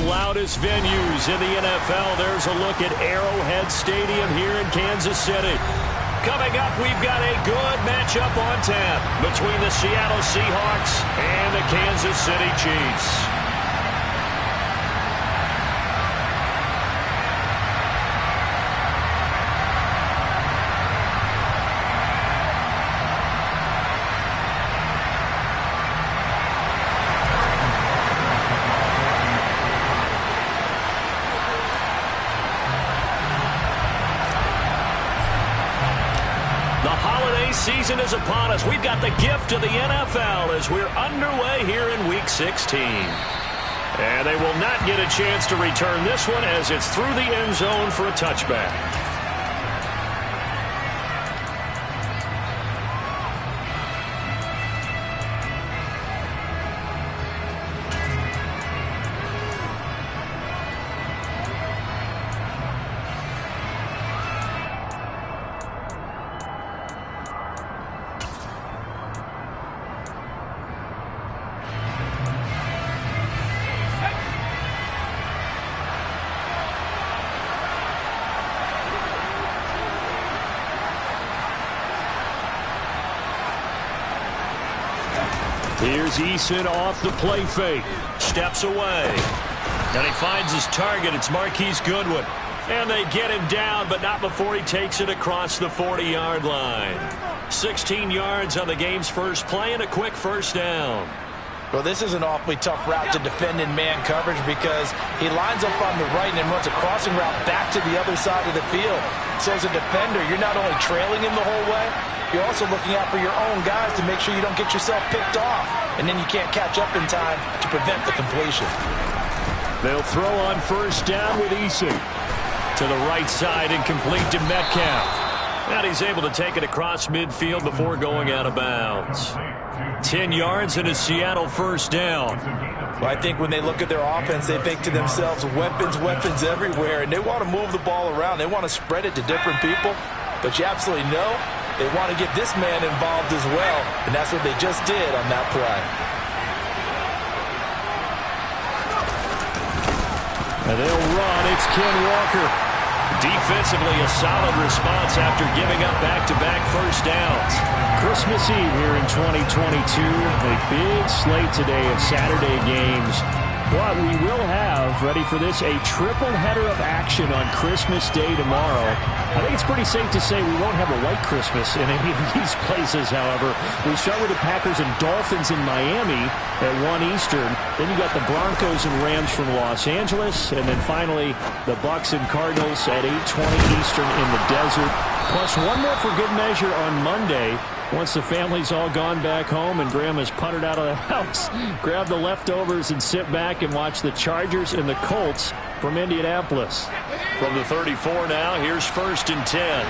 loudest venues in the NFL. There's a look at Arrowhead Stadium here in Kansas City. Coming up, we've got a good matchup on tap between the Seattle Seahawks and the Kansas City Chiefs. Season is upon us. We've got the gift of the NFL as we're underway here in Week 16. And they will not get a chance to return this one as it's through the end zone for a touchback. Here's Eason off the play fake. Steps away. And he finds his target. It's Marquise Goodwin. And they get him down, but not before he takes it across the 40-yard line. 16 yards on the game's first play and a quick first down. Well, this is an awfully tough route to defend in man coverage because he lines up on the right and then runs a crossing route back to the other side of the field. So as a defender, you're not only trailing him the whole way, you're also looking out for your own guys to make sure you don't get yourself picked off. And then you can't catch up in time to prevent the completion. They'll throw on first down with Eason. To the right side and complete to Metcalf. And he's able to take it across midfield before going out of bounds. 10 yards and a Seattle first down. Well, I think when they look at their offense, they think to themselves, weapons, weapons everywhere. And they want to move the ball around. They want to spread it to different people. But you absolutely know they want to get this man involved as well, and that's what they just did on that play. And they'll run. It's Ken Walker. Defensively, a solid response after giving up back-to-back first downs. Christmas Eve here in 2022. A big slate today of Saturday games. But we will have, ready for this, a triple header of action on Christmas Day tomorrow. I think it's pretty safe to say we won't have a white Christmas in any of these places, however. We start with the Packers and Dolphins in Miami at 1 Eastern. Then you got the Broncos and Rams from Los Angeles. And then finally, the Bucs and Cardinals at 8:20 Eastern in the desert. Plus one more for good measure on Monday. Once the family's all gone back home and Grandma's puttered out of the house, grab the leftovers and sit back and watch the Chargers and the Colts from Indianapolis. From the 34 now, here's 1st and 10.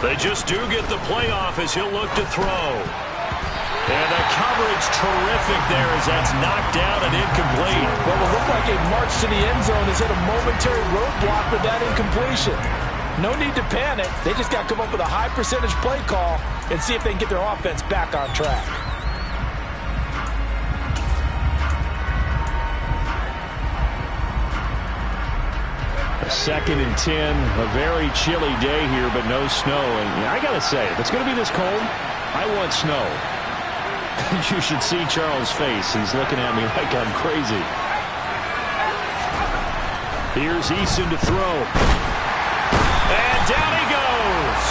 They just do get the playoff as he'll look to throw. And the coverage terrific there as that's knocked out and incomplete. Well, it looked like a march to the end zone has hit a momentary roadblock with that incompletion. No need to panic. They just got to come up with a high percentage play call and see if they can get their offense back on track. Second and 10, a very chilly day here, but no snow. And I got to say, if it's going to be this cold, I want snow. You should see Charles' face. He's looking at me like I'm crazy. Here's Eason to throw. And down he goes.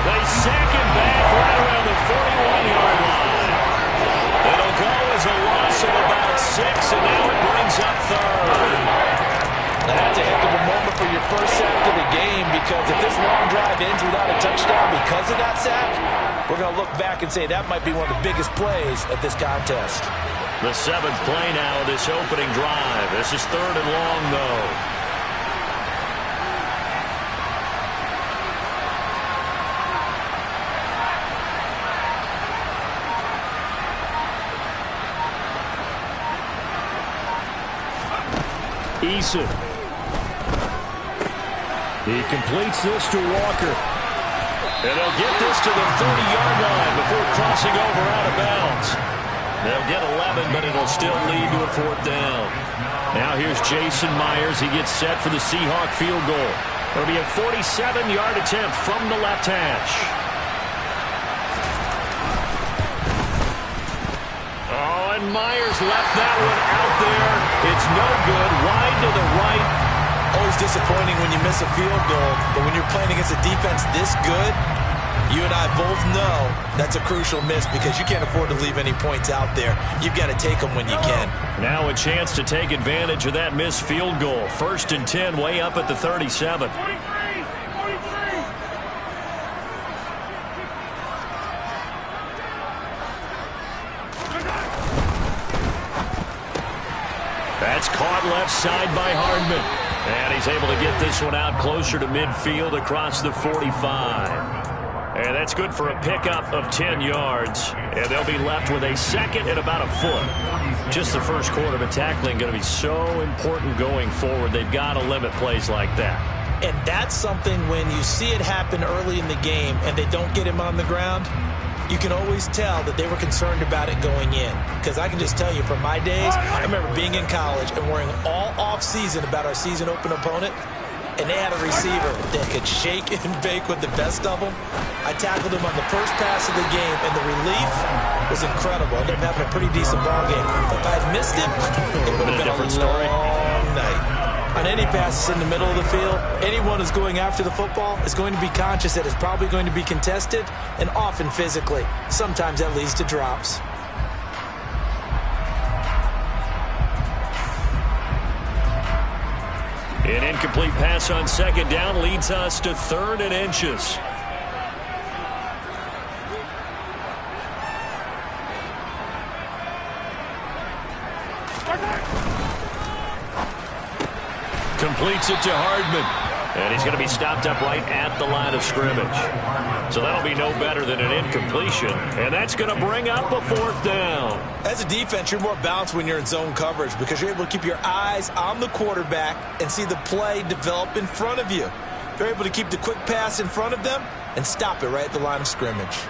They sack him back right around the 41-yard line. It'll go as a loss of about 6, and now it brings up 3rd. That's a heck of a moment for your first sack of the game, because if this long drive ends without a touchdown because of that sack, we're going to look back and say that might be one of the biggest plays of this contest. The 7th play now of this opening drive. This is 3rd and long, though. Eason. He completes this to Walker. And they'll get this to the 30-yard line before crossing over out of bounds. They'll get 11, but it'll still lead to a 4th down. Now here's Jason Myers. He gets set for the Seahawk field goal. It'll be a 47-yard attempt from the left hash. Oh, and Myers left that one out there. It's no good. Wide to the right. Always disappointing when you miss a field goal, but when you're playing against a defense this good, you and I both know that's a crucial miss because you can't afford to leave any points out there. You've got to take them when you can. Now a chance to take advantage of that missed field goal. 1st and 10, way up at the 37. That's caught left side by Hardman. And he's able to get this one out closer to midfield across the 45. And that's good for a pickup of 10 yards. And they'll be left with a 2nd and about a foot. Just the first quarter, but tackling going to be so important going forward. They've got to limit plays like that. And that's something when you see it happen early in the game and they don't get him on the ground, you can always tell that they were concerned about it going in. Because I can just tell you from my days, I remember being in college and worrying all off-season about our season open opponent, and they had a receiver that could shake and bake with the best of them. I tackled him on the first pass of the game, and the relief was incredible. I ended up having a pretty decent ball game. If I had missed him, it would have been a long night. On any passes in the middle of the field, anyone who's going after the football is going to be conscious that it's probably going to be contested, and often physically. Sometimes that leads to drops. An incomplete pass on 2nd down leads us to 3rd and inches. Completes it to Hardman. And he's going to be stopped up right at the line of scrimmage. So that'll be no better than an incompletion. And that's going to bring up a 4th down. As a defense, you're more balanced when you're in zone coverage because you're able to keep your eyes on the quarterback and see the play develop in front of you. They're able to keep the quick pass in front of them and stop it right at the line of scrimmage.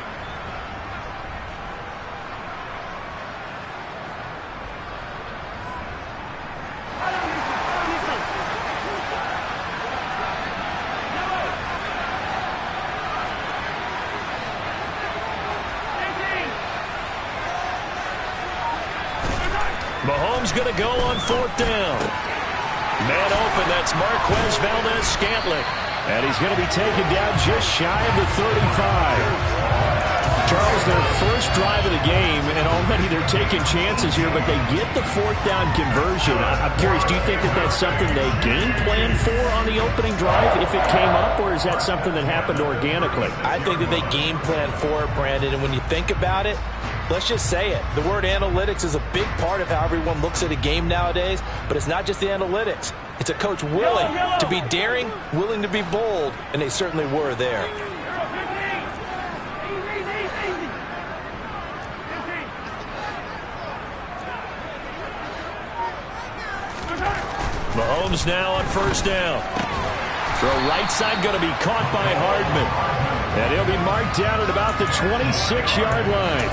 Mahomes going to go on 4th down. Man open, that's Marquez Valdez-Scantling. And he's going to be taken down just shy of the 35. Charles, their first drive of the game, and already they're taking chances here, but they get the 4th down conversion. I'm curious, do you think that that's something they game planned for on the opening drive if it came up, or is that something that happened organically? I think that they game planned for it, Brandon, and when you think about it, let's just say it. The word analytics is a big part of how everyone looks at a game nowadays, but it's not just the analytics. It's a coach willing to be daring, willing to be bold, and they certainly were there. Mahomes now on 1st down. Throw right side going to be caught by Hardman. And he'll be marked down at about the 26-yard line.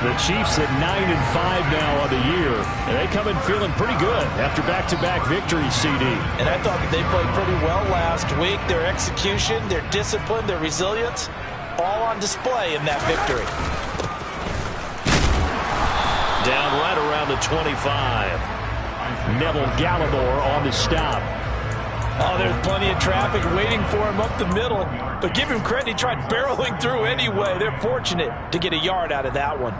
The Chiefs at 9-5 now on the year. And they come in feeling pretty good after back-to-back victories, CD. And I thought that they played pretty well last week. Their execution, their discipline, their resilience, all on display in that victory. Down right around the 25. Neville Gallimore on the stop. Oh, there's plenty of traffic waiting for him up the middle. But give him credit, he tried barreling through anyway. They're fortunate to get a yard out of that one.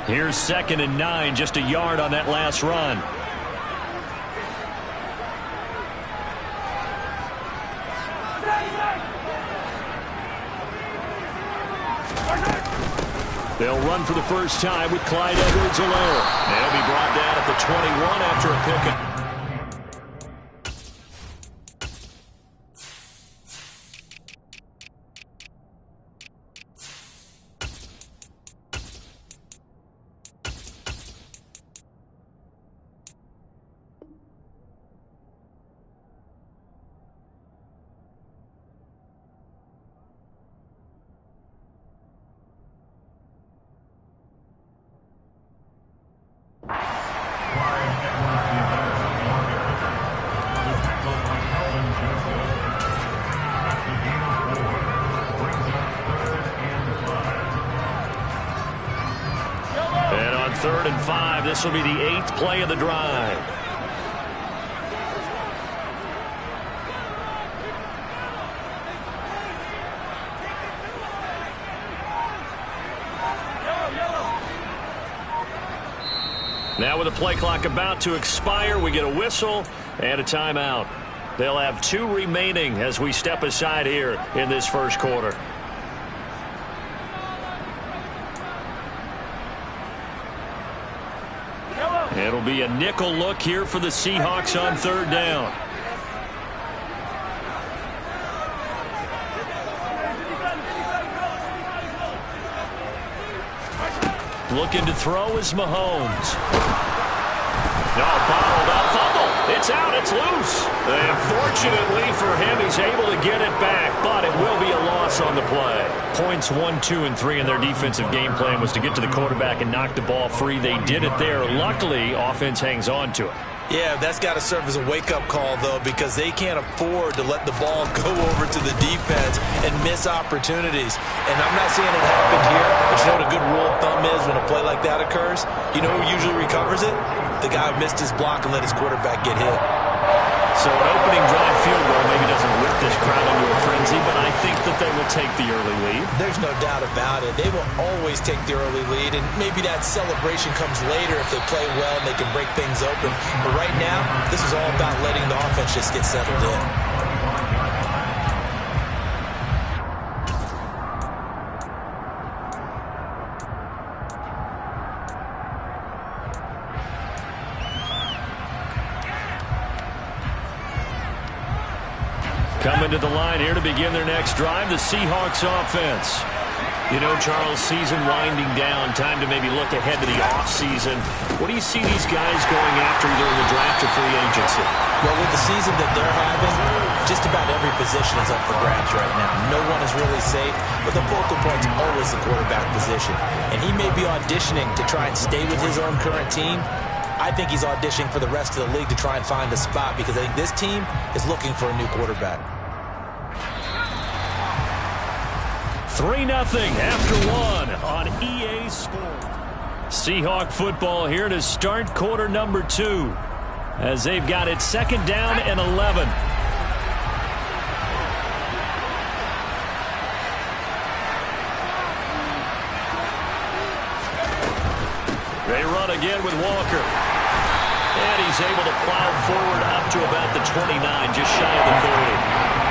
Here's 2nd and 9, just a yard on that last run. They'll run for the first time with Clyde Edwards-Helaire. They'll be brought down at the 21 after a pickup. and 5. This will be the 8th play of the drive. Now with the play clock about to expire, we get a whistle and a timeout. They'll have 2 remaining as we step aside here in this first quarter. It'll be a nickel look here for the Seahawks on 3rd down. Looking to throw is Mahomes. No, bottled up, fumble. It's out, it's loose. And fortunately for him, he's able to get it back, but it will be a loss on the play. Points 1, 2, and 3 in their defensive game plan was to get to the quarterback and knock the ball free. They did it there. Luckily, offense hangs on to it. Yeah, that's got to serve as a wake-up call, though, because they can't afford to let the ball go over to the defense and miss opportunities. And I'm not seeing it happen here, but you know what a good rule of thumb is when a play like that occurs? You know who usually recovers it? The guy who missed his block and let his quarterback get hit. So an opening drive field goal maybe doesn't whip this crowd into a frenzy, but I think that they will take the early lead. There's no doubt about it. They will always take the early lead, and maybe that celebration comes later if they play well and they can break things open. But right now, this is all about letting the offense just get settled in. Coming to the line here to begin their next drive, the Seahawks offense. You know, Charles, season winding down, time to maybe look ahead to the offseason. What do you see these guys going after either in the draft or free agency? Well, with the season that they're having, just about every position is up for grabs right now. No one is really safe, but the focal point's always the quarterback position. And he may be auditioning to try and stay with his own current team. I think he's auditioning for the rest of the league to try and find a spot because I think this team is looking for a new quarterback. 3-0 after 1 on EA Sports. Seahawk football here to start quarter number 2 as they've got it 2nd down and 11. They run again with Walker. And he's able to plow forward up to about the 29, just shy of the 30.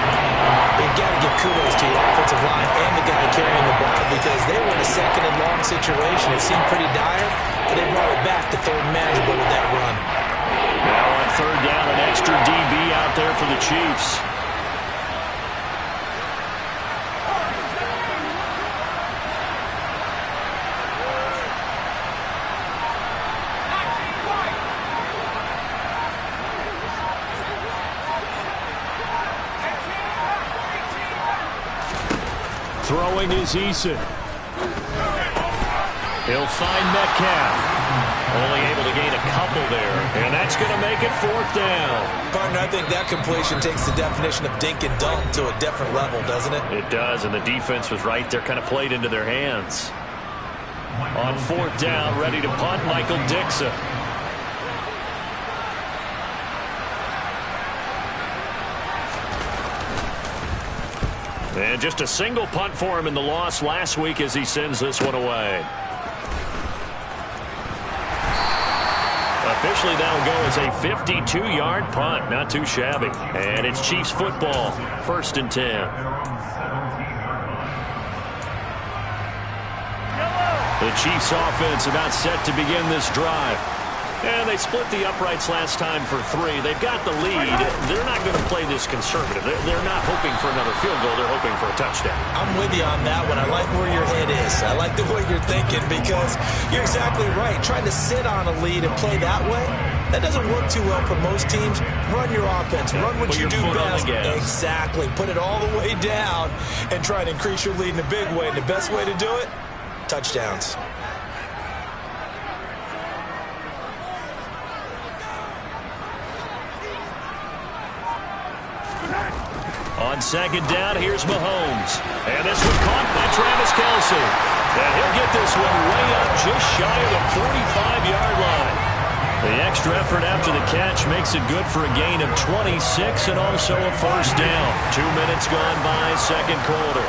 You've got to give kudos to your offensive line and the guy carrying the ball because they were in a 2nd and long situation. It seemed pretty dire, but they brought it back to 3rd and manageable with that run. Now on 3rd down, an extra DB out there for the Chiefs. Throwing is Eason. He'll find Metcalf. Only able to gain a couple there. And that's going to make it 4th down. Partner, I think that completion takes the definition of dink and dunk to a different level, doesn't it? It does, and the defense was right there, kind of played into their hands. On 4th down, ready to punt, Michael Dixon. And just a single punt for him in the loss last week as he sends this one away. Officially, that'll go as a 52-yard punt. Not too shabby. And it's Chiefs football. 1st and 10. The Chiefs offense about set to begin this drive. And they split the uprights last time for 3. They've got the lead. They're not going to play this conservative. They're not hoping for another field goal. They're hoping for a touchdown. I'm with you on that one. I like where your head is. I like the way you're thinking because you're exactly right. Trying to sit on a lead and play that way, that doesn't work too well for most teams. Run your offense. Run what you do best. Exactly. Put it all the way down and try and increase your lead in a big way. And the best way to do it, touchdowns. On 2nd down, here's Mahomes. And this one caught by Travis Kelce. And he'll get this one way up just shy of the 45-yard line. The extra effort after the catch makes it good for a gain of 26 and also a first down. 2 minutes gone by, second quarter.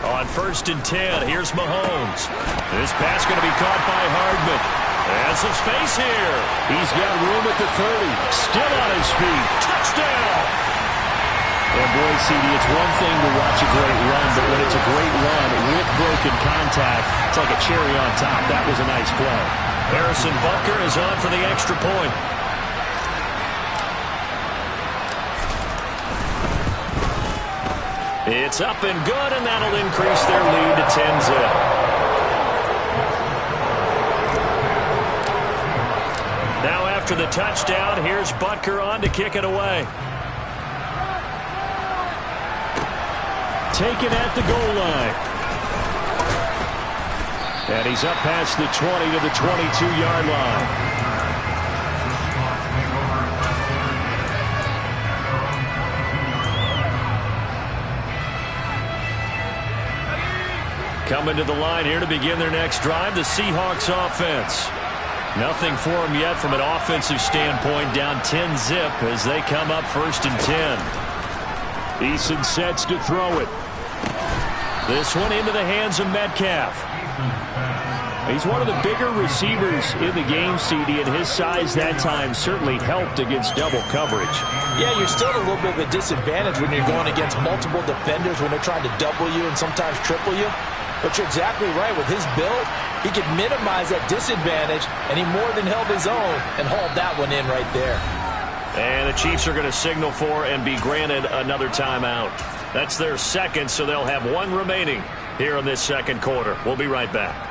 On 1st and 10, here's Mahomes. This pass going to be caught by Hardman. And some space here. He's got room at the 30. Still on his feet. Touchdown! And boy, CD, it's one thing to watch a great run, but when it's a great run with broken contact, it's like a cherry on top. That was a nice play. Harrison Butker is on for the extra point. It's up and good, and that'll increase their lead to 10-zip. Now after the touchdown, here's Butker on to kick it away. Taken at the goal line. And he's up past the 20 to the 22-yard line. Coming to the line here to begin their next drive, the Seahawks offense. Nothing for them yet from an offensive standpoint, down 10-zip as they come up 1st and 10. Eason sets to throw it. This one into the hands of Metcalf. He's one of the bigger receivers in the game, CD, and his size that time certainly helped against double coverage. Yeah, you're still at a little bit of a disadvantage when you're going against multiple defenders when they're trying to double you and sometimes triple you. But you're exactly right. With his build, he could minimize that disadvantage, and he more than held his own and hauled that one in right there. And the Chiefs are going to signal for and be granted another timeout. That's their second, so they'll have one remaining here in this second quarter. We'll be right back.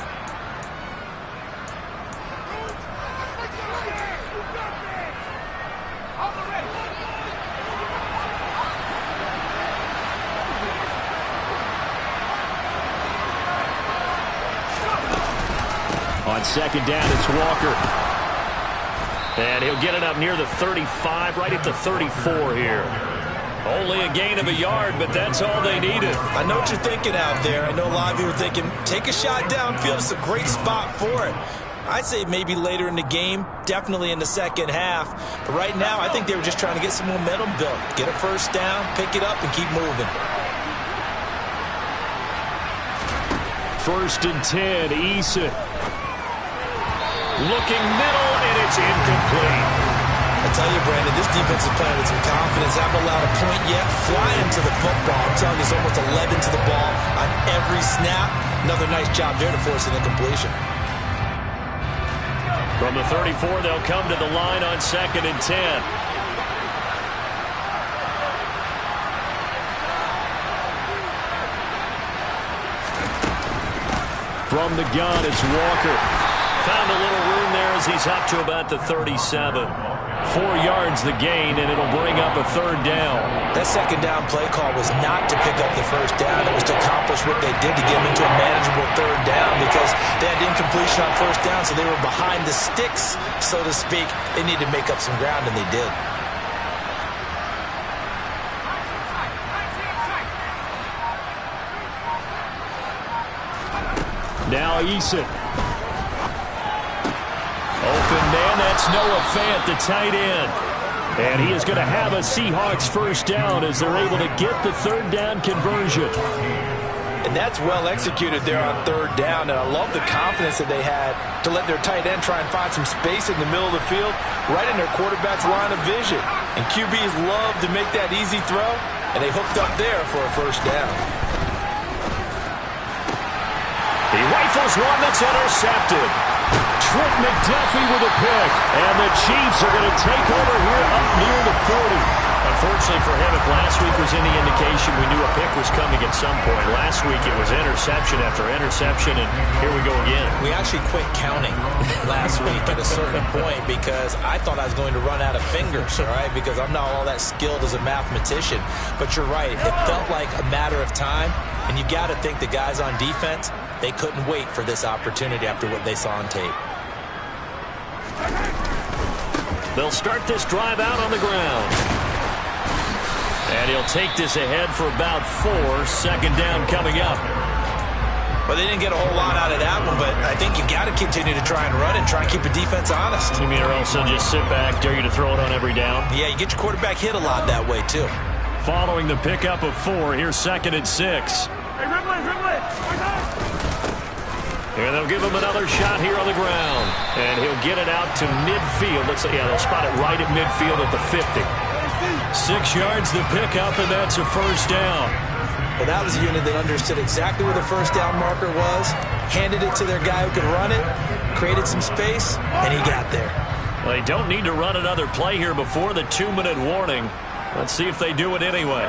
On second down, it's Walker. And he'll get it up near the 35, right at the 34 here. Only a gain of a yard, but that's all they needed. I know what you're thinking out there. I know a lot of you are thinking, take a shot downfield. It's a great spot for it. I'd say maybe later in the game, definitely in the second half. But right now, I think they were just trying to get some momentum built. Get a first down, pick it up, and keep moving. 1st and 10, Eason. Looking middle, and it's incomplete. I tell you, Brandon, this defense is playing with some confidence. Haven't allowed a point yet. Flying to the football. I'm telling you, it's almost 11 to the ball on every snap. Another nice job there to force an incompletion. From the 34, they'll come to the line on 2nd and 10. From the gun, it's Walker. Found a little room there as he's up to about the 37. 4 yards the gain, and it'll bring up a 3rd down. That second down play call was not to pick up the first down. It was to accomplish what they did to get them into a manageable 3rd down because they had incompletion on first down, so they were behind the sticks, so to speak. They needed to make up some ground, and they did. Now Eason. Open man, that's Noah Fant, the tight end. And he is going to have a Seahawks first down as they're able to get the 3rd down conversion. And that's well executed there on 3rd down. And I love the confidence that they had to let their tight end try and find some space in the middle of the field, right in their quarterback's line of vision. And QBs love to make that easy throw, and they hooked up there for a first down. He rifles one that's intercepted. Trent McDuffie with a pick. And the Chiefs are going to take over here up near the 40. Unfortunately for him, if last week was any indication, we knew a pick was coming at some point. Last week it was interception after interception, and here we go again. We actually quit counting last week at a certain point because I thought I was going to run out of fingers, all right, because I'm not all that skilled as a mathematician. But you're right. It felt like a matter of time, and you got to think the guys on defense, they couldn't wait for this opportunity after what they saw on tape. They'll start this drive out on the ground. And he'll take this ahead for about 4. Second down coming up. Well, they didn't get a whole lot out of that one, but I think you got to continue to try and run it and try and keep the defense honest. You mean or else they'll just sit back, dare you to throw it on every down? Yeah, you get your quarterback hit a lot that way, too. Following the pickup of 4, here's 2nd and 6. And they'll give him another shot here on the ground. And he'll get it out to midfield. Looks like, yeah, they'll spot it right at midfield at the 50. 6 yards the pickup, and that's a first down. Well, that was a unit that understood exactly where the first down marker was, handed it to their guy who could run it, created some space, and he got there. Well, they don't need to run another play here before the 2-minute warning. Let's see if they do it anyway.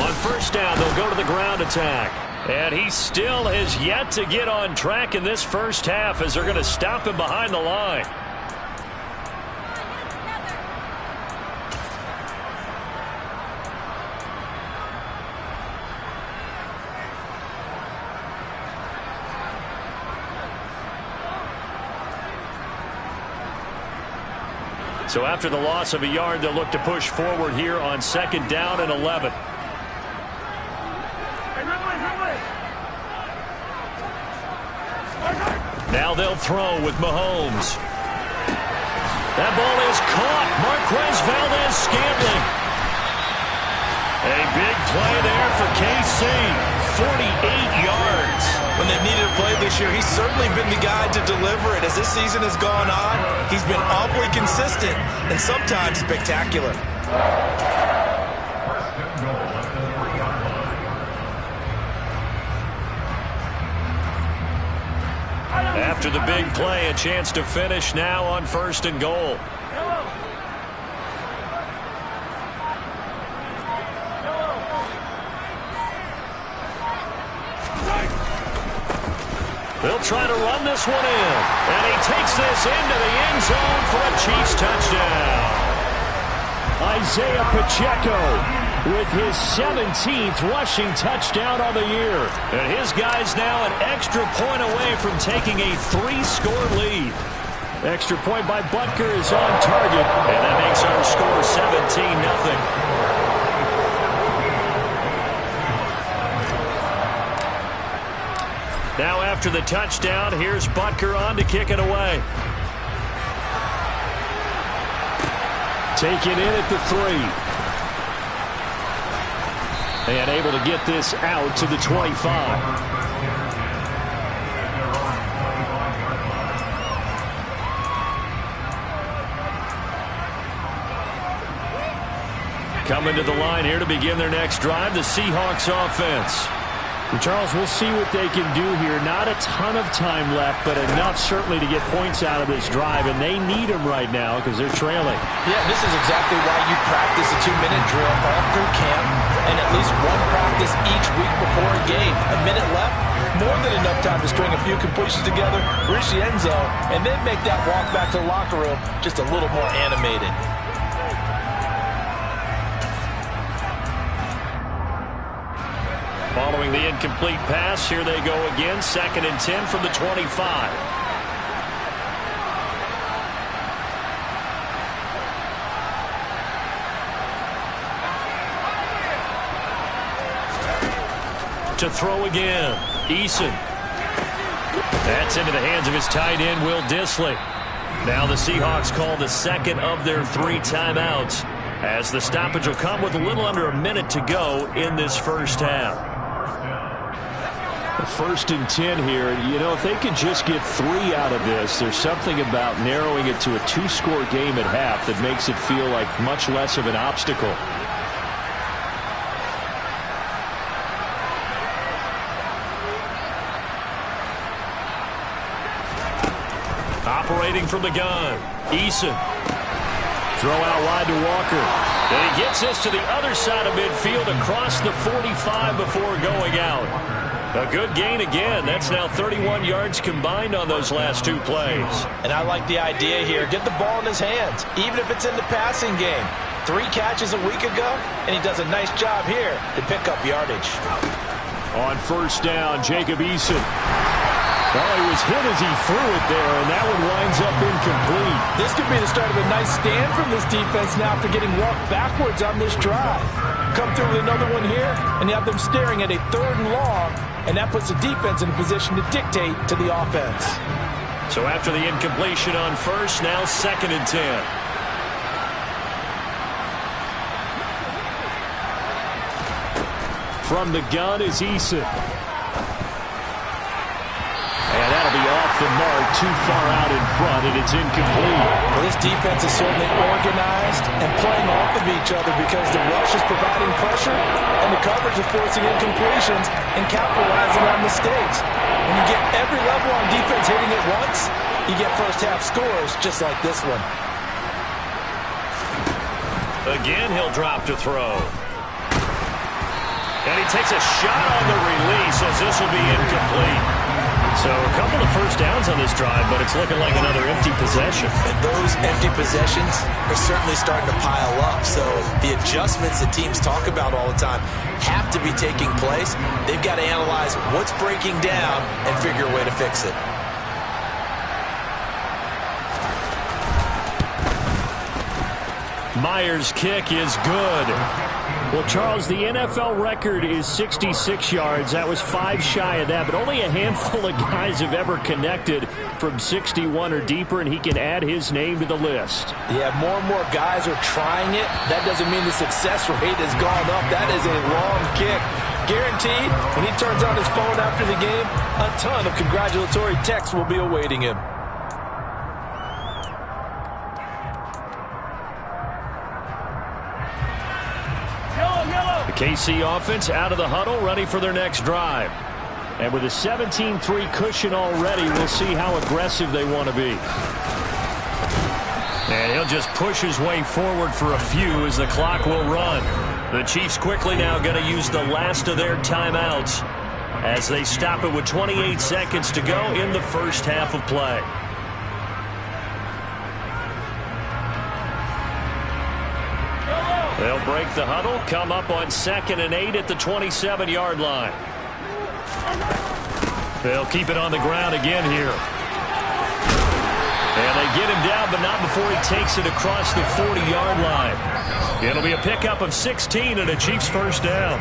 On first down, they'll go to the ground attack. And he still has yet to get on track in this first half as they're going to stop him behind the line. So after the loss of a yard, they'll look to push forward here on 2nd down and 11. Now they'll throw with Mahomes. That ball is caught. Marquez Valdes-Scantling. A big play there for KC. 48 yards. When they've needed a play this year, he's certainly been the guy to deliver it. As this season has gone on, he's been awfully consistent and sometimes spectacular. After the big play, a chance to finish now on 1st and goal. They'll try to run this one in. And he takes this into the end zone for a Chiefs touchdown. Isaiah Pacheco with his 17th rushing touchdown on the year. And his guy's now an extra point away from taking a 3-score lead. Extra point by Butker is on target. And that makes our score 17-0. Now after the touchdown, here's Butker on to kick it away. Taken in at the 3. And able to get this out to the 25. Coming to the line here to begin their next drive, the Seahawks offense. Charles, we'll see what they can do here. Not a ton of time left, but enough certainly to get points out of this drive, and they need them right now because they're trailing. Yeah, this is exactly why you practice a 2-minute drill all through camp and at least one practice each week before a game. A minute left, more than enough time to string a few completions together, reach the end zone, and then make that walk back to the locker room just a little more animated. Following the incomplete pass, here they go again. 2nd and 10 from the 25. To throw again. Eason. That's into the hands of his tight end, Will Dissly. Now the Seahawks call the 2nd of their 3 timeouts, as the stoppage will come with a little under a minute to go in this first half. 1st and 10 here. You know, if they could just get 3 out of this, there's something about narrowing it to a 2-score game at half that makes it feel like much less of an obstacle. Operating from the gun, Eason. Throw out wide to Walker. And he gets this to the other side of midfield across the 45 before going out. A good gain again. That's now 31 yards combined on those last 2 plays. And I like the idea here. Get the ball in his hands, even if it's in the passing game. 3 catches a week ago, and he does a nice job here to pick up yardage. On first down, Jacob Eason. Well, he was hit as he threw it there, and that one winds up incomplete. This could be the start of a nice stand from this defense now after getting walked backwards on this drive. Come through with another one here, and you have them staring at a 3rd and long, and that puts the defense in a position to dictate to the offense. So after the incompletion on first, now 2nd and 10. From the gun is Eason. And that'll be off the mark, too far out in front, and it's incomplete. Well, this defense is certainly organized and playing off of each other because the rush is providing pressure and the coverage is forcing incompletions and capitalizing on mistakes. When you get every level on defense hitting it once, you get first-half scores just like this one. Again, he'll drop to throw. And he takes a shot on the release as this will be incomplete. So a couple of first downs on this drive, but it's looking like another empty possession. And those empty possessions are certainly starting to pile up. So the adjustments that teams talk about all the time have to be taking place. They've got to analyze what's breaking down and figure a way to fix it. Myers' kick is good. Well, Charles, the NFL record is 66 yards. That was 5 shy of that, but only a handful of guys have ever connected from 61 or deeper, and he can add his name to the list. Yeah, more and more guys are trying it. That doesn't mean the success rate has gone up. That is a long kick. Guaranteed, when he turns on his phone after the game, a ton of congratulatory texts will be awaiting him. The KC offense out of the huddle, ready for their next drive. And with a 17-3 cushion already, we'll see how aggressive they want to be. And he'll just push his way forward for a few as the clock will run. The Chiefs quickly now going to use the last of their timeouts as they stop it with 28 seconds to go in the first half of play. They'll break the huddle, come up on 2nd and 8 at the 27-yard line. They'll keep it on the ground again here. And they get him down, but not before he takes it across the 40-yard line. It'll be a pickup of 16 and a Chiefs first down.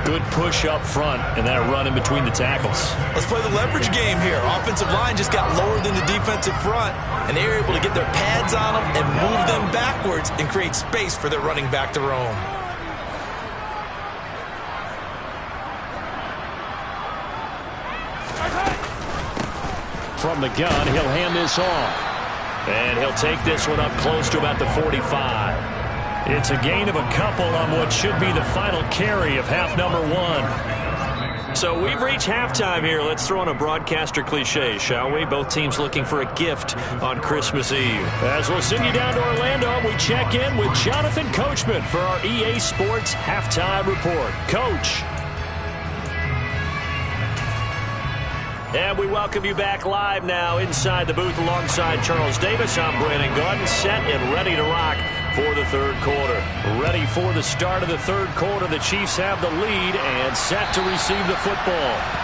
Good push up front and that run in between the tackles. Let's play the leverage game here. Offensive line just got lower than the defensive front, and they were able to get their pads on them and move them backwards and create space for their running back to roam. From the gun, he'll hand this off. And he'll take this one up close to about the 45. It's a gain of a couple on what should be the final carry of half number 1. So we've reached halftime here. Let's throw in a broadcaster cliche, shall we? Both teams looking for a gift on Christmas Eve. As we'll send you down to Orlando, we check in with Jonathan Coachman for our EA Sports Halftime Report. Coach. And we welcome you back live now inside the booth alongside Charles Davis. I'm Brandon Gaudin, set and ready to rock for the third quarter. Ready for the start of the third quarter. The Chiefs have the lead and set to receive the football.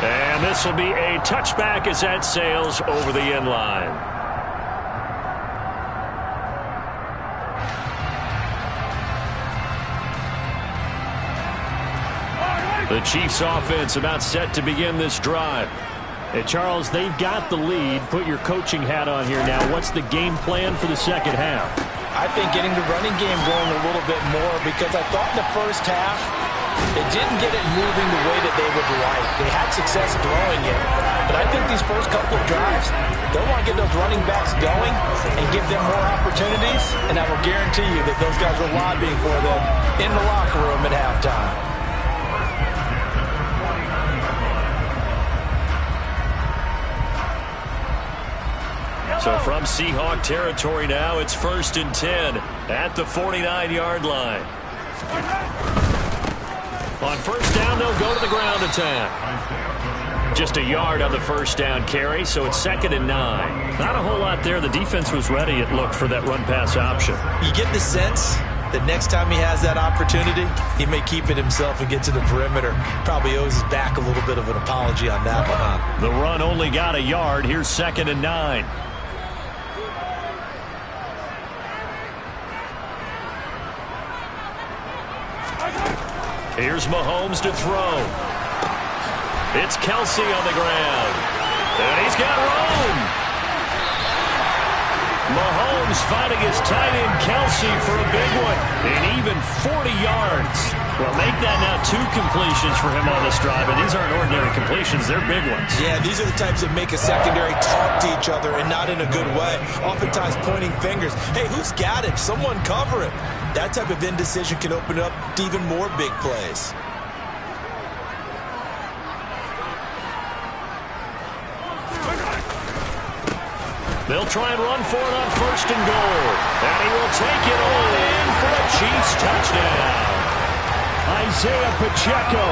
And this will be a touchback as that sails over the end line. The Chiefs offense about set to begin this drive. Hey, Charles, they've got the lead. Put your coaching hat on here now. What's the game plan for the second half? I think getting the running game going a little bit more because I thought in the first half they didn't get it moving the way that they would like. They had success throwing it. But I think these first couple of drives, they'll want to get those running backs going and give them more opportunities. And I will guarantee you that those guys were lobbying for them in the locker room at halftime. So from Seahawk territory now, it's 1st and 10 at the 49-yard line. On first down, they'll go to the ground attack. Just a yard on the first down carry, so it's 2nd and 9. Not a whole lot there. The defense was ready, it looked, for that run-pass option. You get the sense the next time he has that opportunity, he may keep it himself and get to the perimeter. Probably owes his back a little bit of an apology on that one, huh? The run only got a yard. Here's 2nd and 9. Here's Mahomes to throw. It's Kelsey on the ground. And he's got room. Mahomes finding his tight end Kelsey for a big one. And even 40 yards. Well, make that now 2 completions for him on this drive. And these aren't ordinary completions. They're big ones. Yeah, these are the types that make a secondary talk to each other and not in a good way. Oftentimes pointing fingers. Hey, who's got him? Someone cover him. That type of indecision can open up to even more big plays. They'll try and run for it on 1st and goal. And he will take it all in for a Chiefs touchdown. Isaiah Pacheco,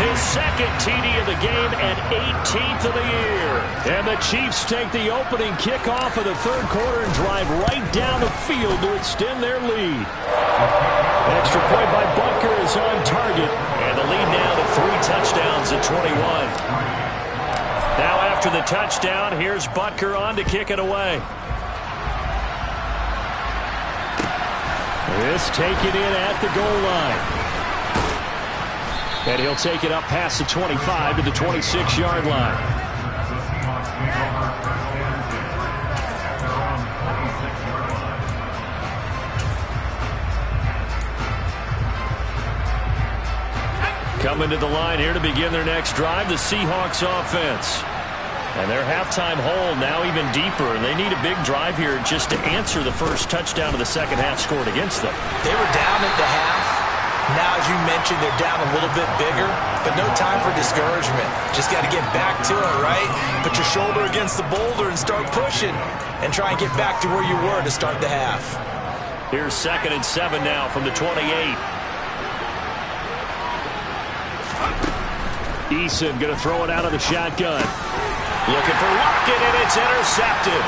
his 2nd TD of the game and 18th of the year. And the Chiefs take the opening kickoff of the 3rd quarter and drive right down the field to extend their lead. Extra point by Butker is on target. And the lead now to 3 touchdowns at 21. Now after the touchdown, here's Butker on to kick it away. This taken in at the goal line. And he'll take it up past the 25 to the 26-yard line. Coming to the line here to begin their next drive, the Seahawks offense. And their halftime hole now even deeper. And they need a big drive here just to answer the first touchdown of the second half scored against them. They were down at the half. Now, as you mentioned, they're down a little bit bigger, but no time for discouragement. Just got to get back to it, right? Put your shoulder against the boulder and start pushing and try and get back to where you were to start the half. Here's 2nd and 7 now from the 28. Eason going to throw it out of the shotgun. Looking for Lockett, and it's intercepted.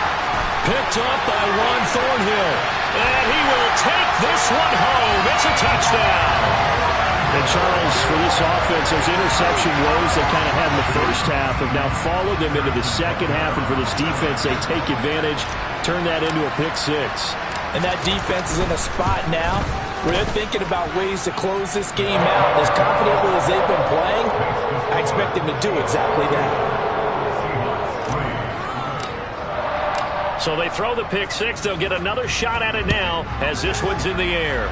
Picked up by Juan Thornhill. And he will take this one home. It's a touchdown. And Charles, for this offense, those interception woes they kind of had in the first half have now followed them into the second half. And for this defense, they take advantage, turn that into a pick 6. And that defense is in a spot now where they're thinking about ways to close this game out. As confidently as they've been playing, I expect them to do exactly that. So they throw the pick 6. They'll get another shot at it now as this one's in the air.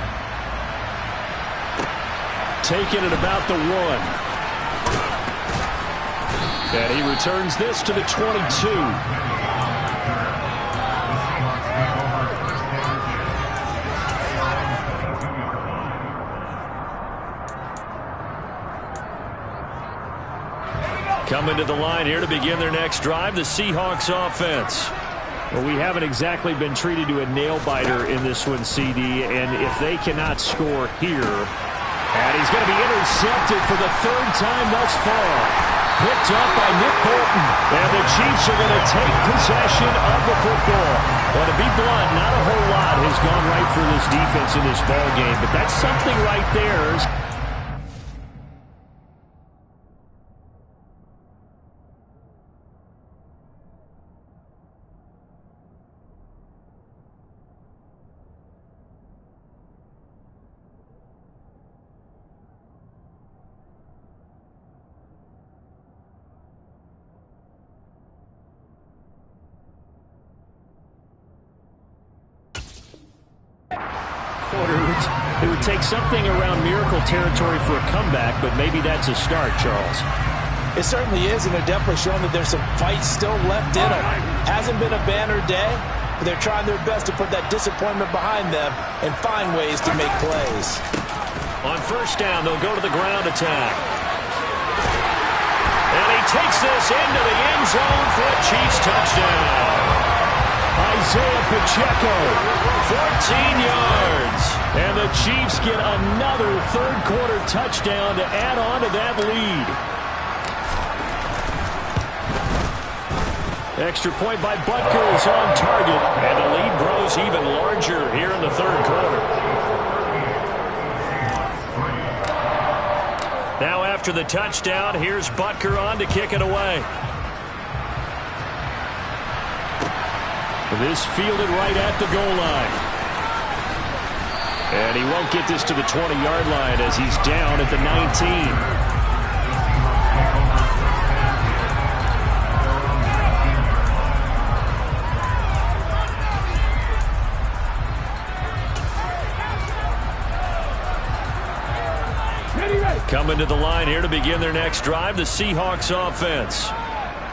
Taking it about the 1. And he returns this to the 22. Coming to the line here to begin their next drive, the Seahawks offense. Well, we haven't exactly been treated to a nail-biter in this one, CD, and if they cannot score here, and he's going to be intercepted for the 3rd time thus far. Picked up by Nick Bolton, and the Chiefs are going to take possession of the football. Well, to be blunt, not a whole lot has gone right for this defense in this ball game, but that's something right there. It would take something around miracle territory for a comeback, but maybe that's a start, Charles. It certainly is, and they're definitely showing that there's some fight still left in them. Hasn't been a banner day, but they're trying their best to put that disappointment behind them and find ways to make plays. On 1st down, they'll go to the ground attack. And he takes this into the end zone for a Chiefs touchdown. Isaiah Pacheco, 14 yards. And the Chiefs get another 3rd quarter touchdown to add on to that lead. Extra point by Butker is on target. And the lead grows even larger here in the 3rd quarter. after the touchdown. Here's Butker on to kick it away. This fielded right at the goal line. And he won't get this to the 20-yard line as he's down at the 19. Coming to the line here to begin their next drive, the Seahawks offense.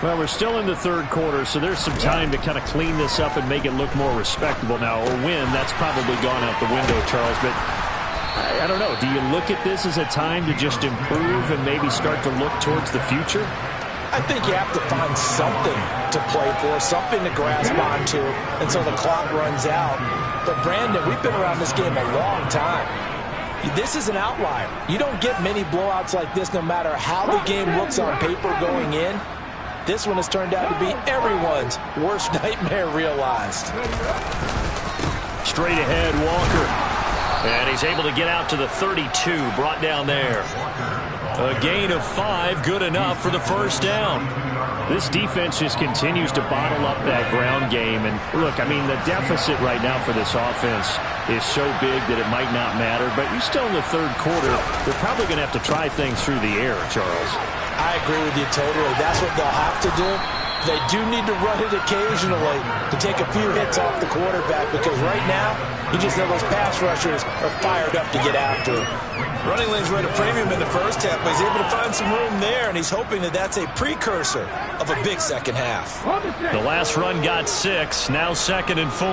Well, we're still in the third quarter, so there's some time to kind of clean this up and make it look more respectable now. Or win, that's probably gone out the window, Charles. But I don't know. Do you look at this as a time to just improve and maybe start to look towards the future? I think you have to find something to play for, something to grasp onto until the clock runs out. But, Brandon, we've been around this game a long time. This is an outlier. You don't get many blowouts like this no matter how the game looks on paper going in. This one has turned out to be everyone's worst nightmare realized. Straight ahead, Walker. And he's able to get out to the 32, brought down there. A gain of 5, good enough for the first down. This defense just continues to bottle up that ground game. And look, I mean, the deficit right now for this offense is so big that it might not matter. But you're still in the third quarter. They're probably going to have to try things through the air, Charles. I agree with you totally. That's what they'll have to do. They do need to run it occasionally to take a few hits off the quarterback because right now, you just know those pass rushers are fired up to get after him. Running lanes were at a premium in the first half, but he's able to find some room there, and he's hoping that that's a precursor of a big second half. The last run got 6, now 2nd and 4.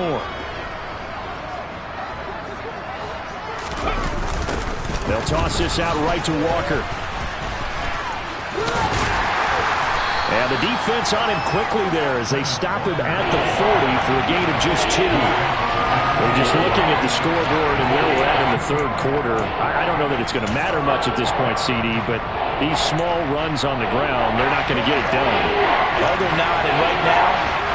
They'll toss this out right to Walker. And the defense on him quickly there as they stop him at the 40 for a gain of just 2. We're just looking at the scoreboard and where we're at in the third quarter. I don't know that it's going to matter much at this point, CD, but these small runs on the ground, they're not going to get it done. Well, they're not, and right now,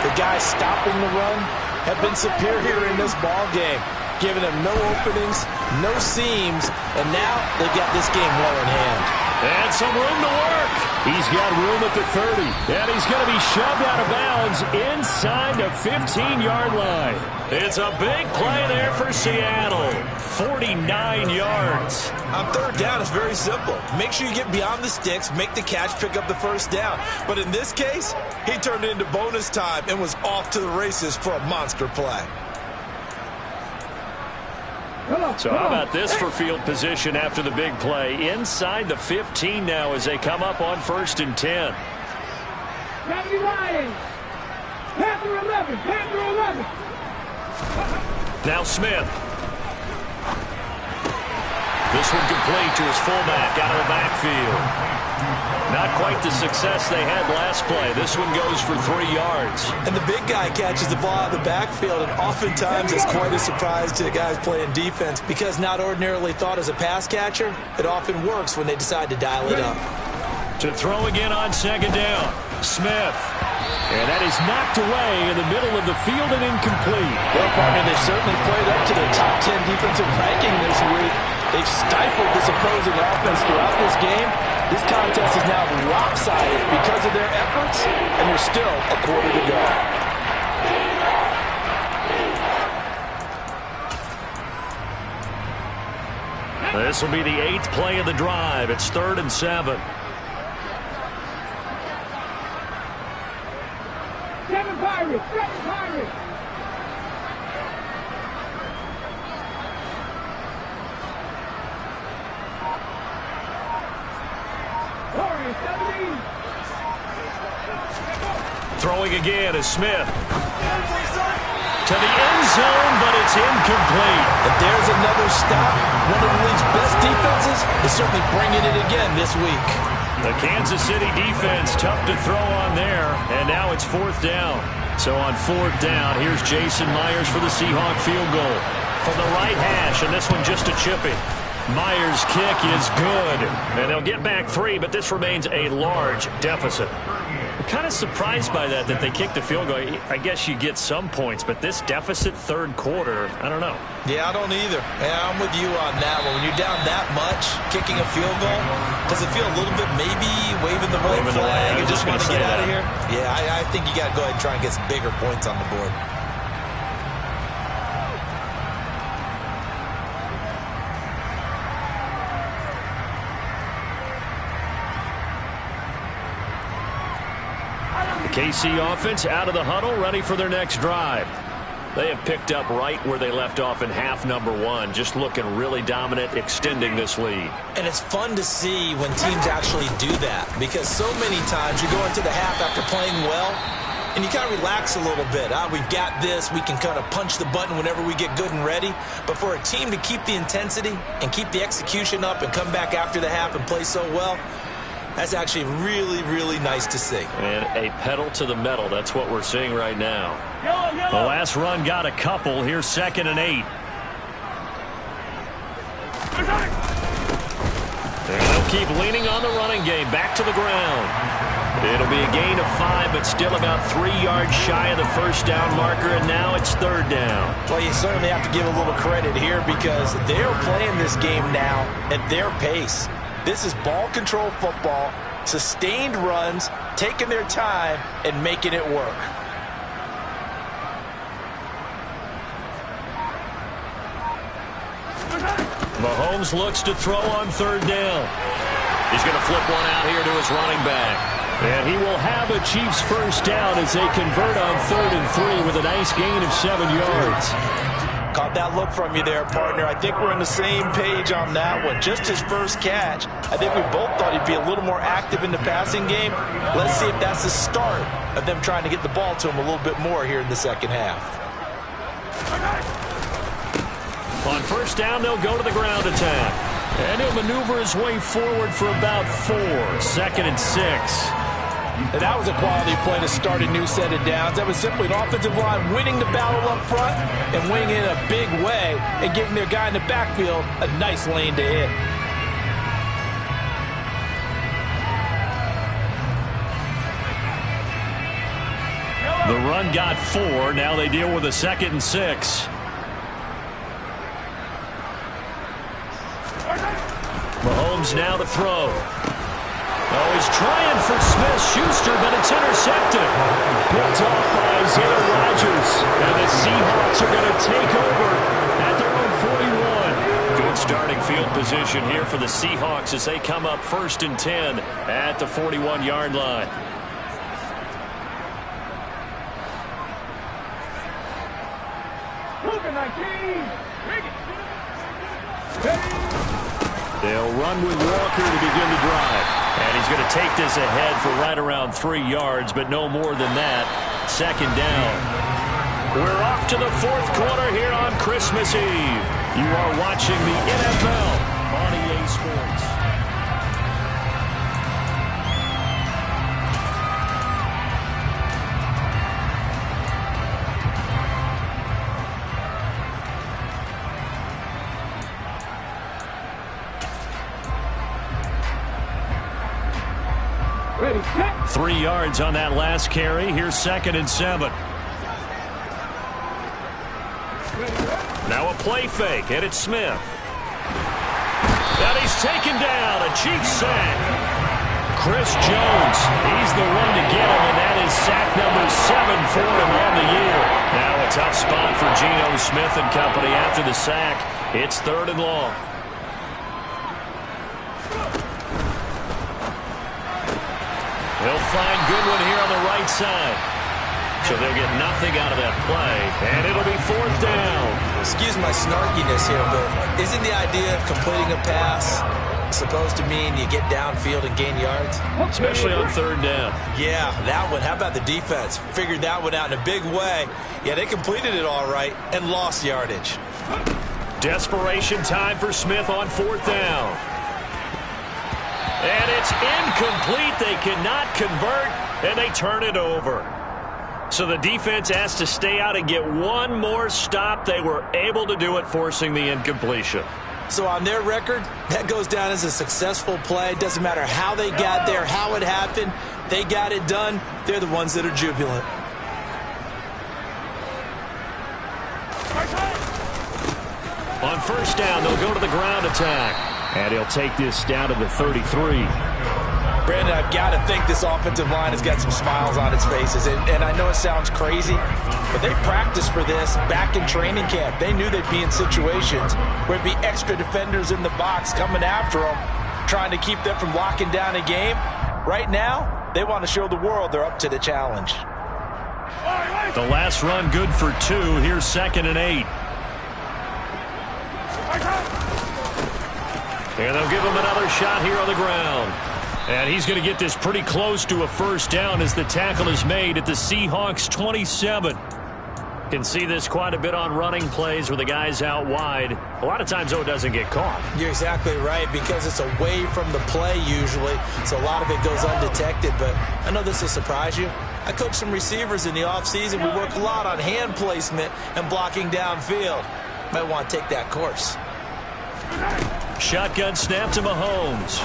the guys stopping the run have been superior in this ball game, giving them no openings, no seams, and now they've got this game well in hand. And some room to work. He's got room at the 30. And he's going to be shoved out of bounds inside the 15-yard line. It's a big play there for Seattle. 49 yards. On third down, it's very simple. Make sure you get beyond the sticks, make the catch, pick up the first down. But in this case, he turned it into bonus time and was off to the races for a monster play. So how about this for field position after the big play? Inside the 15 now as they come up on 1st and 10. Now Smith. This one complete to his fullback out of the backfield. Not quite the success they had last play. This one goes for 3 yards. And the big guy catches the ball out of the backfield, and oftentimes it's quite a surprise to the guys playing defense. Because not ordinarily thought as a pass catcher, it often works when they decide to dial it up. To throw again on 2nd down. Smith. And that is knocked away in the middle of the field and incomplete. Well, partner, they certainly played up to their top 10 defensive ranking this week. They've stifled this opposing offense throughout this game. This contest is now lopsided because of their efforts, and there's still a quarter to go. This will be the 8th play of the drive. It's 3rd and 7. Seven Pirates! Throwing again is Smith. To the end zone, but it's incomplete. And there's another stop. One of the league's best defenses is certainly bringing it again this week. The Kansas City defense tough to throw on there, and now it's 4th down. So on 4th down, here's Jason Myers for the Seahawk field goal. From the right hash, and this one just a chipping. Myers' kick is good, and they'll get back 3, but this remains a large deficit. kind of surprised by that they kicked the field goal. I guess you get some points, but this deficit third quarter, I don't know. Yeah, I don't either. Yeah, I'm with you on that one. When you're down that much, kicking a field goal, does it feel a little bit maybe waving the white flag and just want to get out of here? Yeah, I think you got to go ahead and try and get some bigger points on the board. KC offense out of the huddle, ready for their next drive. They have picked up right where they left off in half number one, just looking really dominant, extending this lead. And it's fun to see when teams actually do that, because so many times you go into the half after playing well, and you kind of relax a little bit. We've got this. We can kind of punch the button whenever we get good and ready. But for a team to keep the intensity and keep the execution up and come back after the half and play so well, that's actually really, really nice to see. And a pedal to the metal. That's what we're seeing right now. The last run got a couple. Here's 2nd and 8. And they'll keep leaning on the running game. Back to the ground. It'll be a gain of 5, but still about 3 yards shy of the first down marker, and now it's 3rd down. Well, you certainly have to give a little credit here because they're playing this game now at their pace. This is ball control football, sustained runs, taking their time, and making it work. Mahomes looks to throw on 3rd down. He's going to flip one out here to his running back. And he will have a Chiefs first down as they convert on 3rd and 3 with a nice gain of 7 yards. Caught that look from you there, partner. I think we're on the same page on that one. Just his first catch. I think we both thought he'd be a little more active in the passing game. Let's see if that's the start of them trying to get the ball to him a little bit more here in the second half. On first down, they'll go to the ground attack. And he'll maneuver his way forward for about 4. 2nd and 6. And that was a quality play to start a new set of downs. That was simply an offensive line winning the battle up front and winning in a big way and giving their guy in the backfield a nice lane to hit. The run got 4. Now they deal with a 2nd and 6. Mahomes now to throw. Oh, he's trying for Smith-Schuster, but it's intercepted. Picked off by Isaiah Rodgers. And the Seahawks are going to take over at their own 41. Good starting field position here for the Seahawks as they come up 1st and 10 at the 41-yard line. They'll run with Walker to begin the drive. And he's going to take this ahead for right around 3 yards, but no more than that. 2nd down. We're off to the 4th quarter here on Christmas Eve. You are watching the NFL on EA Sports. Ready, 3 yards on that last carry. Here's 2nd and 7. Now a play fake, and it's Smith. And he's taken down, a Chiefs sack. Chris Jones, he's the one to get him, and that is sack number 7 for him on the year. Now a tough spot for Geno Smith and company after the sack. It's 3rd and long. He'll find Goodwin here on the right side. So they'll get nothing out of that play, and it'll be 4th down. Excuse my snarkiness here, but isn't the idea of completing a pass supposed to mean you get downfield and gain yards? Especially on 3rd down. Yeah, that one. How about the defense? Figured that one out in a big way. Yeah, they completed it all right and lost yardage. Desperation time for Smith on 4th down. And it's incomplete. They cannot convert, and they turn it over. So the defense has to stay out and get one more stop. They were able to do it, forcing the incompletion. So on their record, that goes down as a successful play. Doesn't matter how they got there, how it happened. They got it done. They're the ones that are jubilant. On first down, they'll go to the ground attack. And he'll take this down to the 33. Brandon, I've got to think this offensive line has got some smiles on its faces. And I know it sounds crazy, but they practiced for this back in training camp. They knew they'd be in situations where there'd be extra defenders in the box coming after them, trying to keep them from locking down a game. Right now, they want to show the world they're up to the challenge. The last run good for 2. Here's 2nd and 8. And they'll give him another shot here on the ground. And he's going to get this pretty close to a first down as the tackle is made at the Seahawks 27. Can see this quite a bit on running plays where the guy's out wide. A lot of times, though, it doesn't get caught. You're exactly right, because it's away from the play usually, so a lot of it goes undetected. But I know this will surprise you. I coach some receivers in the offseason. We work a lot on hand placement and blocking downfield. Might want to take that course. Shotgun snap to Mahomes.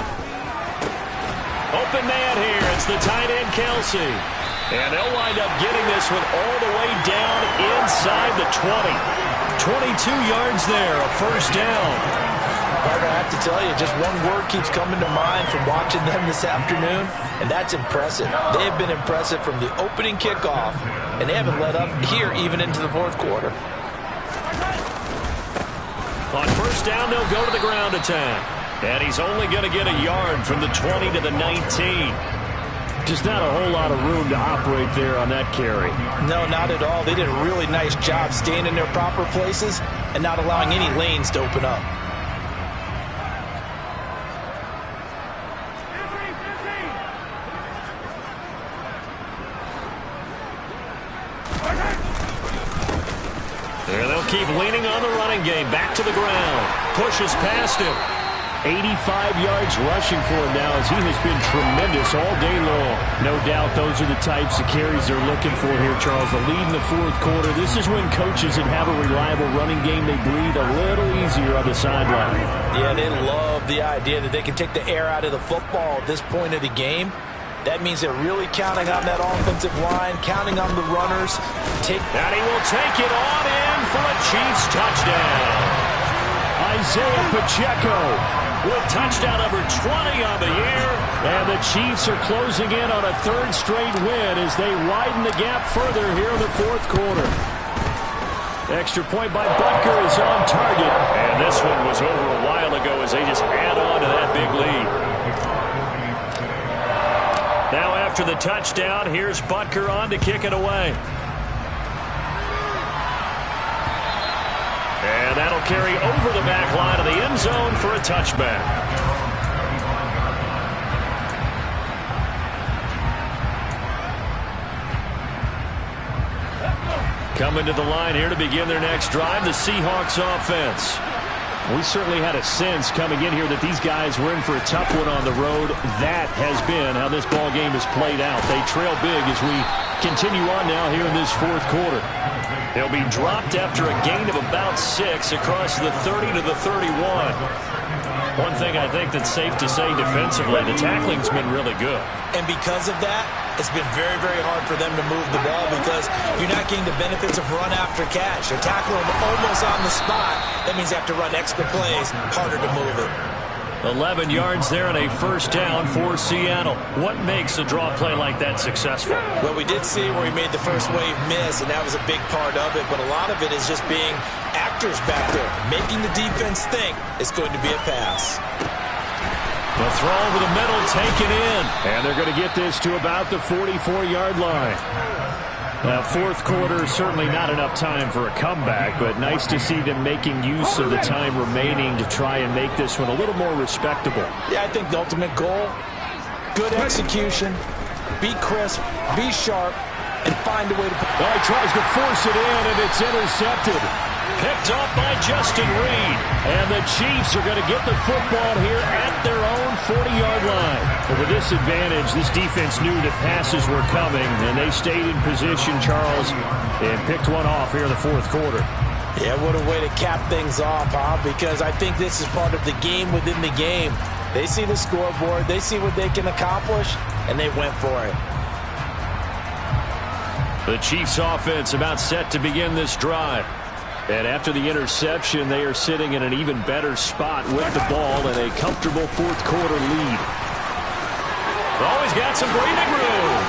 Open man here. It's the tight end, Kelsey. And they'll wind up getting this one all the way down inside the 20. 22 yards there, a first down. Partner, I have to tell you, just one word keeps coming to mind from watching them this afternoon, and that's impressive. They have been impressive from the opening kickoff, and they haven't let up here even into the fourth quarter. On first down, they'll go to the ground attack. And he's only going to get a yard from the 20 to the 19. Just not a whole lot of room to operate there on that carry. No, not at all. They did a really nice job staying in their proper places and not allowing any lanes to open up. There they'll keep leaning on the running game. Back to the ground. Pushes past him. 85 yards rushing for him now as he has been tremendous all day long. No doubt those are the types of carries they're looking for here, Charles. The lead in the fourth quarter. This is when coaches that have a reliable running game, they breathe a little easier on the sideline. Yeah, they love the idea that they can take the air out of the football at this point of the game. That means they're really counting on that offensive line, counting on the runners. And he will take it on in for a Chiefs touchdown. Isaiah Pacheco with touchdown number 20 on the year. And the Chiefs are closing in on a third straight win as they widen the gap further here in the fourth quarter. Extra point by Butker is on target. And this one was over a while ago as they just add on to that big lead. Now after the touchdown, here's Butker on to kick it away. And that'll carry over the back line of the end zone for a touchback. Coming to the line here to begin their next drive, the Seahawks offense. We certainly had a sense coming in here that these guys were in for a tough one on the road. That has been how this ball game has played out. They trail big as we continue on now here in this fourth quarter. They'll be dropped after a gain of about 6 across the 30 to the 31. One thing I think that's safe to say defensively, the tackling's been really good. And because of that, it's been very, very hard for them to move the ball because you're not getting the benefits of run after catch. They're tackling them almost on the spot. That means you have to run extra plays, harder to move it. 11 yards there and a first down for Seattle. What makes a draw play like that successful? Well, we did see where he made the first wave miss, and that was a big part of it. But a lot of it is just being actors back there, making the defense think it's going to be a pass. The throw over the middle, taken in. And they're going to get this to about the 44-yard line. Fourth quarter, certainly not enough time for a comeback, but nice to see them making use of the time remaining to try and make this one a little more respectable. Yeah, I think the ultimate goal, good execution, be crisp, be sharp, and find a way to... Well, he tries to force it in, and it's intercepted. Picked off by Justin Reed. And the Chiefs are going to get the football here at their own 40-yard line. But with this advantage, this defense knew that passes were coming, and they stayed in position, Charles, and picked one off here in the fourth quarter. Yeah, what a way to cap things off, huh? Because I think this is part of the game within the game. They see the scoreboard. They see what they can accomplish. and they went for it. The Chiefs offense about set to begin this drive. And after the interception, they are sitting in an even better spot with the ball and a comfortable fourth quarter lead. Always got some breathing room.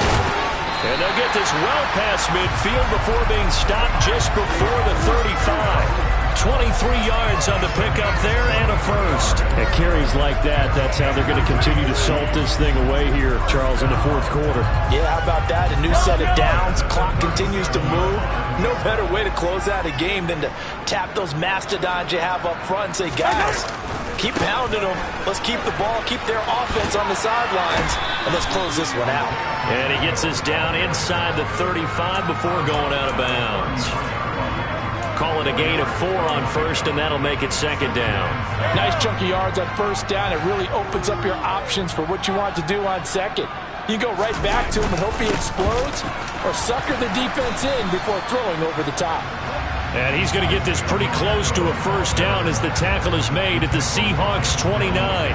And they'll get this well past midfield before being stopped just before the 35. 23 yards on the pickup there and a first. At carries like that, that's how they're going to continue to salt this thing away here, Charles, in the fourth quarter. Yeah, how about that? A new set of downs. Clock continues to move. No better way to close out a game than to tap those mastodons you have up front and say, guys, keep pounding them. Let's keep the ball, keep their offense on the sidelines, and let's close this one out. And he gets us down inside the 35 before going out of bounds. Call it a gain of 4 on first, and that'll make it second down. Nice chunky yards on first down. It really opens up your options for what you want to do on second. You go right back to him and hope he explodes, or sucker the defense in before throwing over the top. And he's going to get this pretty close to a first down as the tackle is made at the Seahawks 29.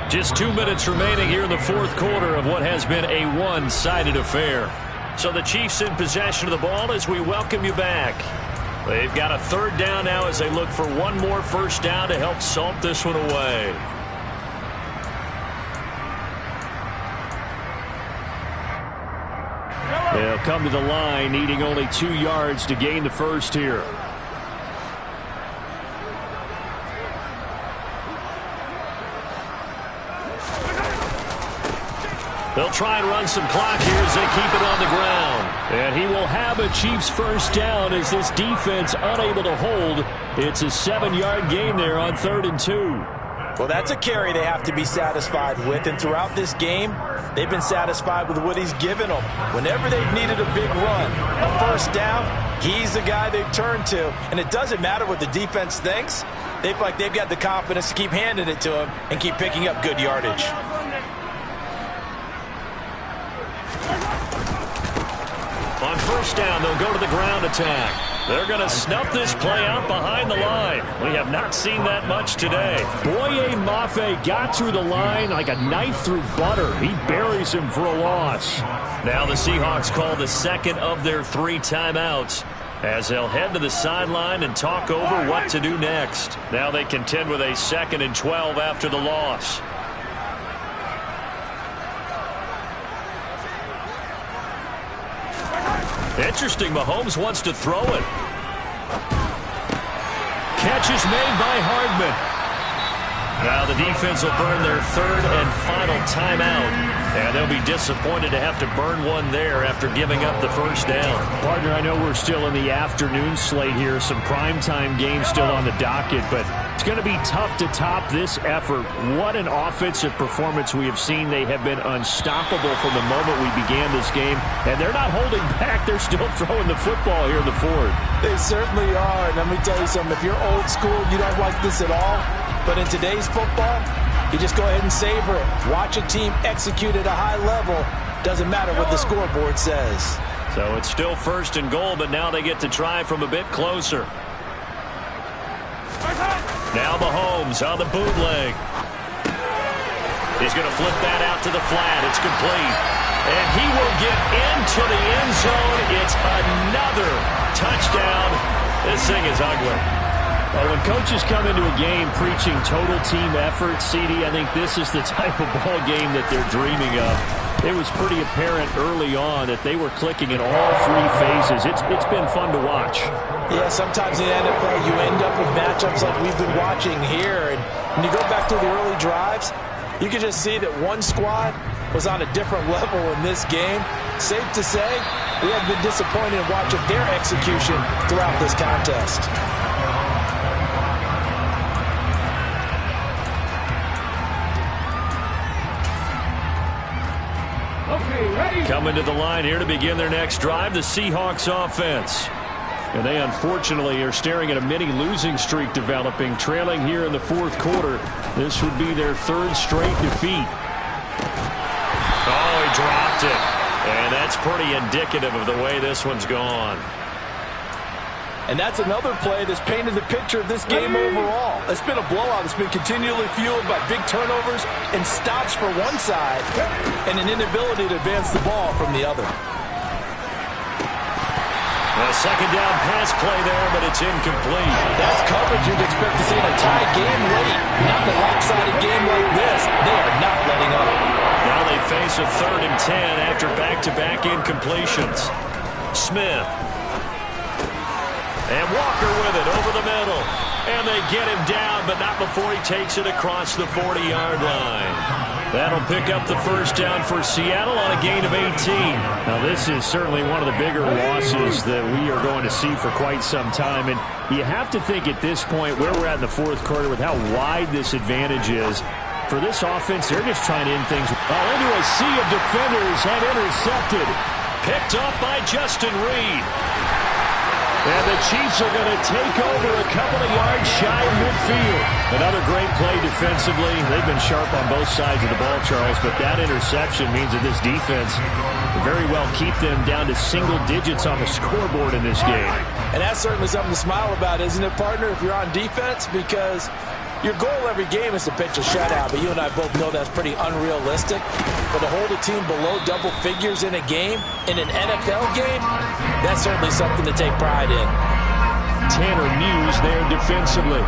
Just 2 minutes remaining here in the fourth quarter of what has been a one-sided affair. So the Chiefs in possession of the ball as we welcome you back. They've got a third down now as they look for one more first down to help salt this one away. They'll come to the line, needing only 2 yards to gain the first here. They'll try and run some clock here as they keep it on the ground. And he will have a Chiefs first down as this defense unable to hold. It's a 7-yard gain there on 3rd and 2. Well, that's a carry they have to be satisfied with. And throughout this game, they've been satisfied with what he's given them. Whenever they've needed a big run, a first down, he's the guy they've turned to. And it doesn't matter what the defense thinks. They feel like they've got the confidence to keep handing it to him and keep picking up good yardage. On first down, they'll go to the ground attack. They're going to snuff this play out behind the line. We have not seen that much today. Boye Mafe got through the line like a knife through butter. He buries him for a loss. Now the Seahawks call the second of their 3 timeouts as they'll head to the sideline and talk over what to do next. Now they contend with a 2nd and 12 after the loss. Interesting, Mahomes wants to throw it. Catch is made by Hardman. Now the defense will burn their 3rd and final timeout. And they'll be disappointed to have to burn one there after giving up the first down. Partner, I know we're still in the afternoon slate here. Some primetime games still on the docket, but it's going to be tough to top this effort. What an offensive performance we have seen. They have been unstoppable from the moment we began this game, and they're not holding back. They're still throwing the football here in the fourth. They certainly are, and let me tell you something. If you're old school, you don't like this at all, but in today's football, you just go ahead and savor it. Watch a team execute at a high level. Doesn't matter what the scoreboard says. So it's still 1st and goal, but now they get to try from a bit closer. Now Mahomes on the bootleg. He's going to flip that out to the flat. It's complete. And he will get into the end zone. It's another touchdown. This thing is ugly. Well, when coaches come into a game preaching total team effort, CD, I think this is the type of ball game that they're dreaming of. It was pretty apparent early on that they were clicking in all 3 phases. It's been fun to watch. Yeah, sometimes in the NFL you end up with matchups like we've been watching here. And when you go back to the early drives, you can just see that one squad was on a different level in this game. Safe to say, we have been disappointed in watching their execution throughout this contest. Coming to the line here to begin their next drive, the Seahawks offense. And they unfortunately are staring at a mini losing streak developing, trailing here in the fourth quarter. This would be their 3rd straight defeat. Oh, he dropped it. And that's pretty indicative of the way this one's gone. And that's another play that's painted the picture of this game overall. It's been a blowout. It's been continually fueled by big turnovers and stops for one side and an inability to advance the ball from the other. A second down pass play there, but it's incomplete. That's coverage you'd expect to see in a tie game late. Not in a lopsided game like this. They are not letting up. Now they face a 3rd and 10 after back-to-back incompletions. Smith. And Walker with it over the middle. And they get him down, but not before he takes it across the 40-yard line. That'll pick up the first down for Seattle on a gain of 18. Now, this is certainly one of the bigger losses that we are going to see for quite some time. And you have to think at this point where we're at in the fourth quarter with how wide this advantage is. For this offense, they're just trying to end things. Into a sea of defenders and intercepted. Picked up by Justin Reed. And the Chiefs are going to take over a couple of yards shy of midfield. Another great play defensively. They've been sharp on both sides of the ball, Charles, but that interception means that this defense will very well keep them down to single digits on the scoreboard in this game. And that's certainly something to smile about, isn't it, partner, if you're on defense? Because your goal every game is to pitch a shutout, but you and I both know that's pretty unrealistic. But to hold a team below double figures in a game, in an NFL game, that's certainly something to take pride in. Tanner Muse there defensively.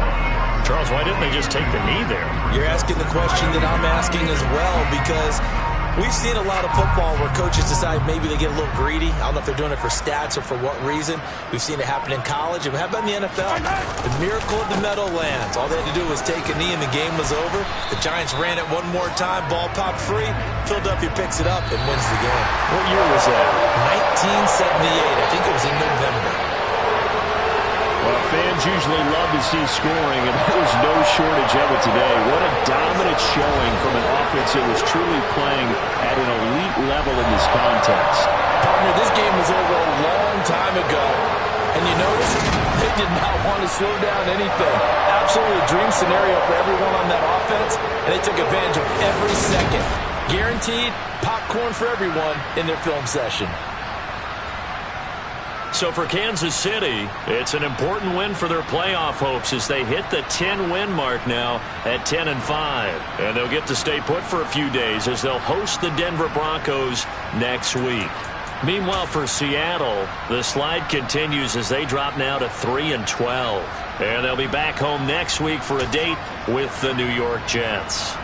Charles, why didn't they just take the knee there? You're asking the question that I'm asking as well, because we've seen a lot of football where coaches decide maybe they get a little greedy. I don't know if they're doing it for stats or for what reason. We've seen it happen in college. And how about in the NFL? The miracle of the Meadowlands. All they had to do was take a knee and the game was over. The Giants ran it one more time. Ball popped free. Philadelphia picks it up and wins the game. What year was that? 1978. I think it was in November. Well, fans usually love to see scoring, and there was no shortage of it today. What a dominant showing from an offense that was truly playing at an elite level in this contest. Partner, this game was over a long time ago. And you noticed they did not want to slow down anything. Absolutely a dream scenario for everyone on that offense, and they took advantage of every second. Guaranteed popcorn for everyone in their film session. So for Kansas City, it's an important win for their playoff hopes as they hit the 10-win mark now at 10-5. And they'll get to stay put for a few days as they'll host the Denver Broncos next week. Meanwhile, for Seattle, the slide continues as they drop now to 3-12. And they'll be back home next week for a date with the New York Jets.